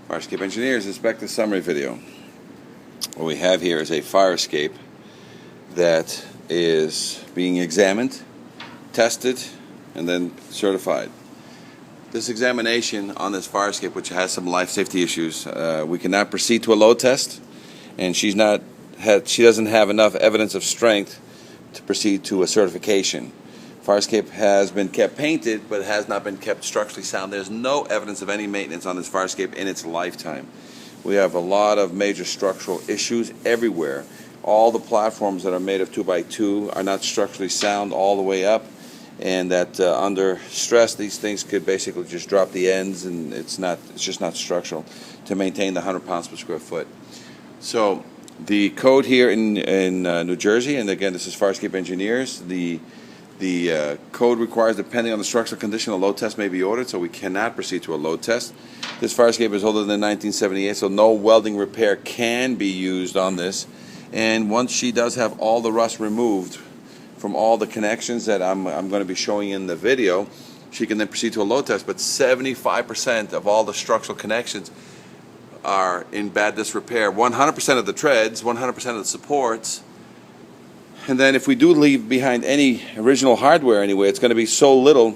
Fire escape engineers, inspect the summary video. What we have here is a fire escape that is being examined, tested, and then certified. This examination on this fire escape, which has some life safety issues, we cannot proceed to a load test, and she doesn't have enough evidence of strength to proceed to a certification. Fire escape has been kept painted, but it has not been kept structurally sound. There's no evidence of any maintenance on this fire escape in its lifetime. We have a lot of major structural issues everywhere. All the platforms that are made of 2x2 are not structurally sound all the way up, and that under stress these things could basically just drop the ends, and it's just not structural to maintain the 100 pounds per square foot. So the code here in New Jersey, and again this is fire escape engineers, the code requires, depending on the structural condition, a load test may be ordered, so we cannot proceed to a load test. This fire escape is older than 1978, so no welding repair can be used on this. And once she does have all the rust removed from all the connections that I'm going to be showing in the video, she can then proceed to a load test. But 75% of all the structural connections are in bad disrepair. 100% of the treads, 100% of the supports. And then if we do leave behind any original hardware anyway, it's going to be so little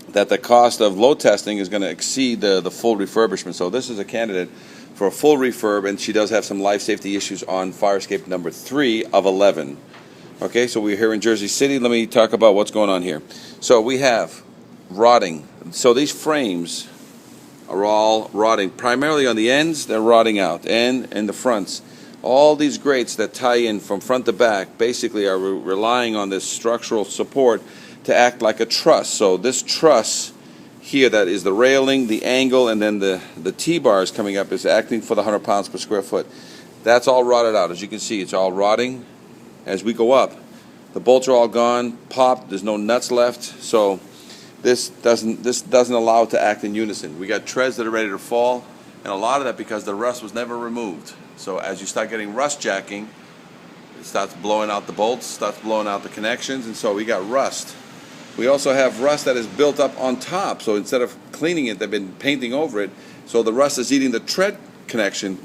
that the cost of load testing is going to exceed the full refurbishment. So this is a candidate for a full refurb, and she does have some life safety issues on fire escape number 3 of 11. Okay, so we're here in Jersey City. Let me talk about what's going on here. So we have rotting. So these frames are all rotting. Primarily on the ends, they're rotting out, and the fronts. All these grates that tie in from front to back basically are relying on this structural support to act like a truss. So this truss here, that is the railing, the angle, and then the T-bars coming up, is acting for the 100 pounds per square foot. That's all rotted out. As you can see, it's all rotting. As we go up, the bolts are all gone, popped. There's no nuts left. So this doesn't allow it to act in unison. We got treads that are ready to fall, and a lot of that because the rust was never removed. So as you start getting rust jacking, it starts blowing out the bolts, starts blowing out the connections, and so we got rust. We also have rust that is built up on top, so instead of cleaning it, they've been painting over it, so the rust is eating the tread connection,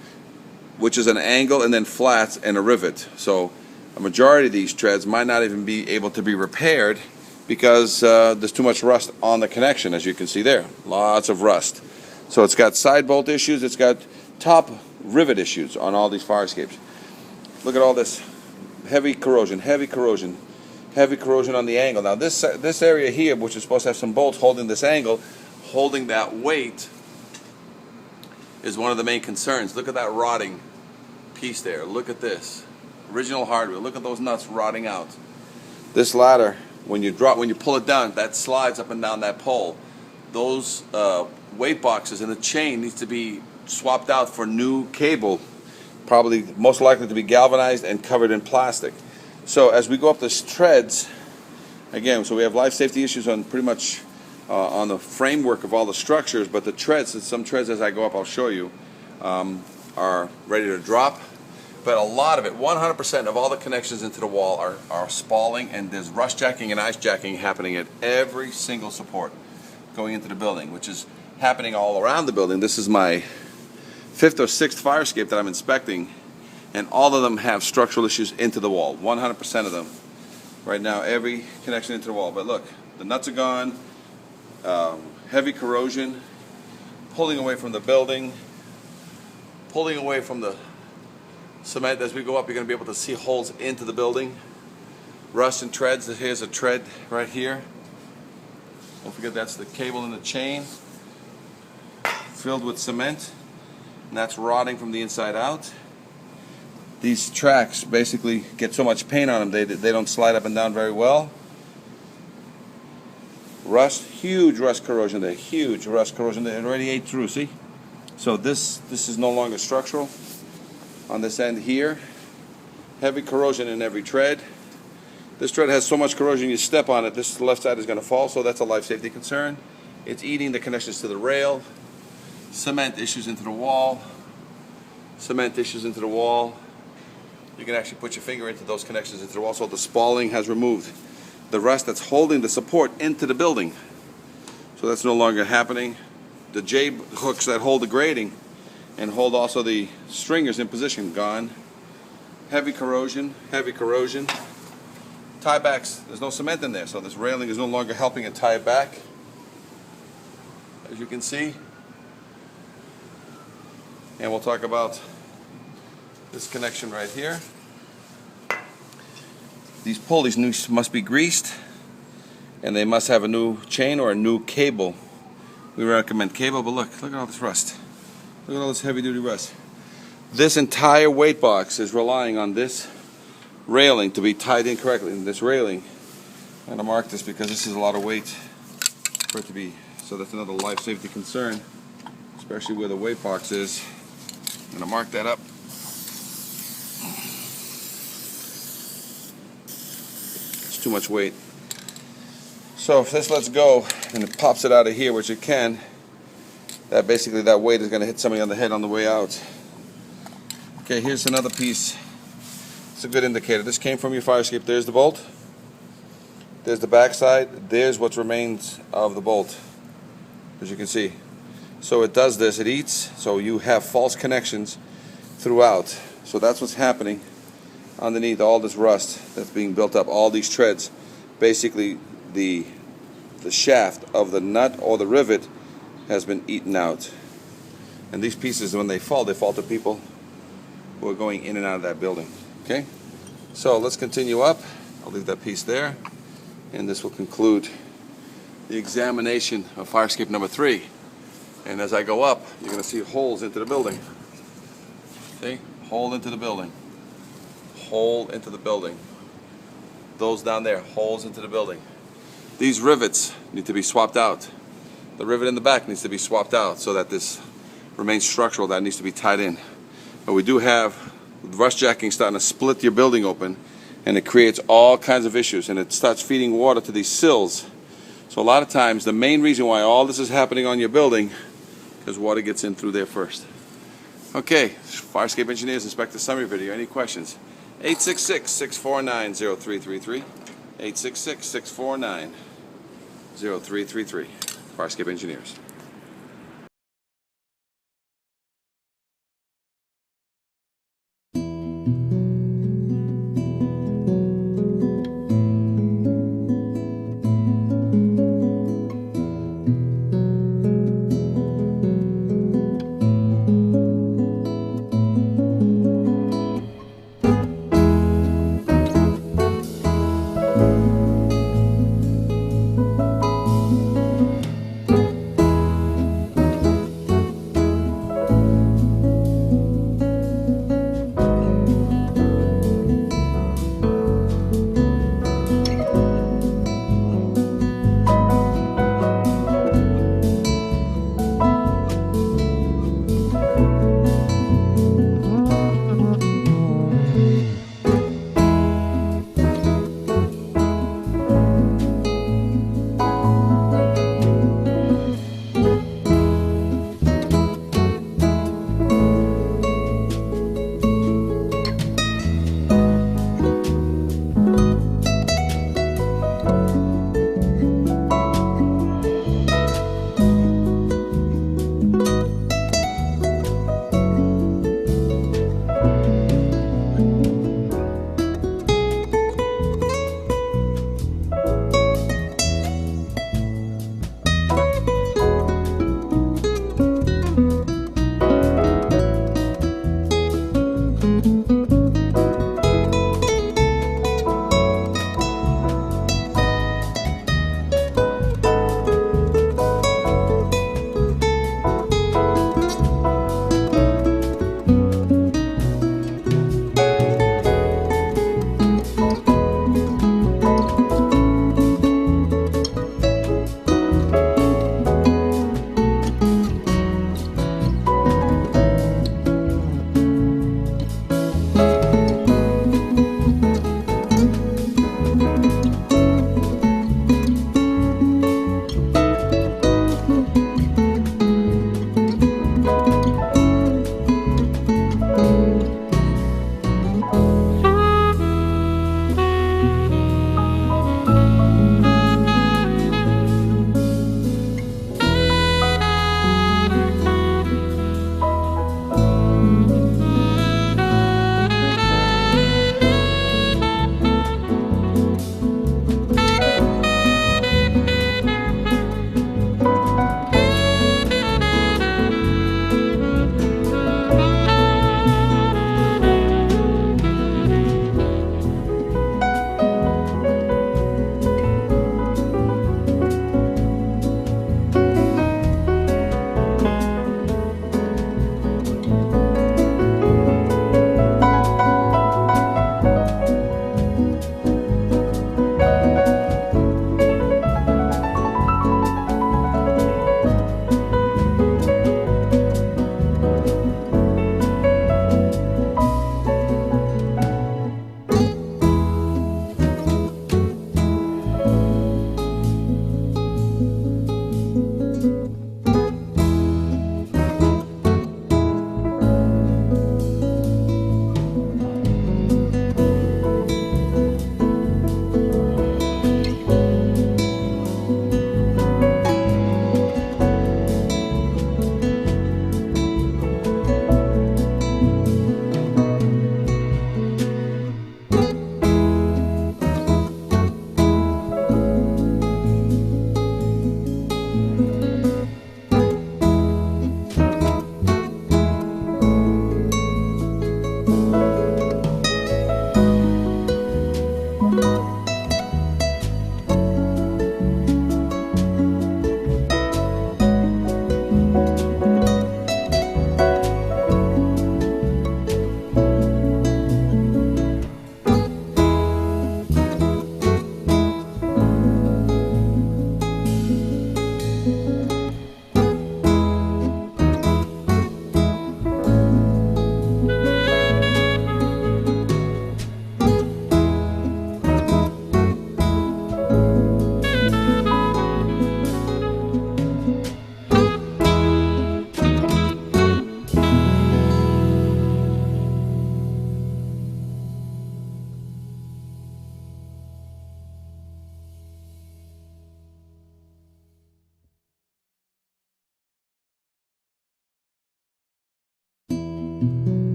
which is an angle and then flats and a rivet. So a majority of these treads might not even be able to be repaired because there's too much rust on the connection, as you can see there. Lots of rust. So it's got side bolt issues, it's got top rivet issues on all these fire escapes. Look at all this heavy corrosion on the angle. Now this area here, which is supposed to have some bolts holding this angle, holding that weight, is one of the main concerns. Look at that rotting piece there. Look at this original hardware. Look at those nuts rotting out. This ladder, when you pull it down, that slides up and down that pole. Those weight boxes and the chain needs to be swapped out for new cable, probably most likely to be galvanized and covered in plastic. So as we go up the treads, again, so we have life safety issues on pretty much on the framework of all the structures, but the treads, some treads as I go up, I'll show you, are ready to drop. But a lot of it, 100% of all the connections into the wall are spalling, and there's rust jacking and ice jacking happening at every single support going into the building, which is happening all around the building. This is my 5th or 6th fire escape that I'm inspecting, and all of them have structural issues into the wall, 100% of them. Right now, every connection into the wall. But look, the nuts are gone, heavy corrosion, pulling away from the building, pulling away from the cement. As we go up, you're going to be able to see holes into the building. Rust and treads. Here's a tread right here. Don't forget that's the cable and the chain filled with cement, and that's rotting from the inside out. These tracks basically get so much paint on them, they don't slide up and down very well. Rust, huge rust corrosion there, huge rust corrosion there. It already ate through, see? So this is no longer structural. On this end here, heavy corrosion in every tread. This tread has so much corrosion, you step on it, this left side is going to fall, so that's a life safety concern. It's eating the connections to the rail. Cement issues into the wall. Cement issues into the wall. You can actually put your finger into those connections into the wall, so the spalling has removed the rust that's holding the support into the building. So that's no longer happening. The J hooks that hold the grating and hold also the stringers in position. Gone. Heavy corrosion, heavy corrosion. Tiebacks, there's no cement in there, so this railing is no longer helping it tie it back. As you can see. And we'll talk about this connection right here. These pulleys must be greased, and they must have a new chain or a new cable. We recommend cable, but look at all this rust. Look at all this heavy duty rust. This entire weight box is relying on this railing to be tied in correctly. And this railing, I'm going to mark this because this is a lot of weight for it to be, so that's another life safety concern, especially where the weight box is. I'm going to mark that up. It's too much weight. So if this lets go and it pops it out of here, which it can, that basically that weight is going to hit somebody on the head on the way out. Okay, here's another piece. It's a good indicator. This came from your fire escape. There's the bolt. There's the back side. There's what remains of the bolt, as you can see. So it does this. It eats. So you have false connections throughout. So that's what's happening underneath all this rust that's being built up. All these treads. Basically, the shaft of the nut or the rivet has been eaten out. And these pieces, when they fall to people who are going in and out of that building. Okay, so let's continue up. I'll leave that piece there, and this will conclude the examination of fire escape number 3. And as I go up, you're going to see holes into the building. See, hole into the building, hole into the building. Those down there, holes into the building. These rivets need to be swapped out. The rivet in the back needs to be swapped out so that this remains structural. That needs to be tied in. But we do have rust jacking starting to split your building open, and it creates all kinds of issues, and it starts feeding water to these sills. So a lot of times the main reason why all this is happening on your building is water gets in through there first. Okay, fire escape engineers, inspect the summary video. Any questions? 866-649-0333. 866-649-0333. Fire escape engineers.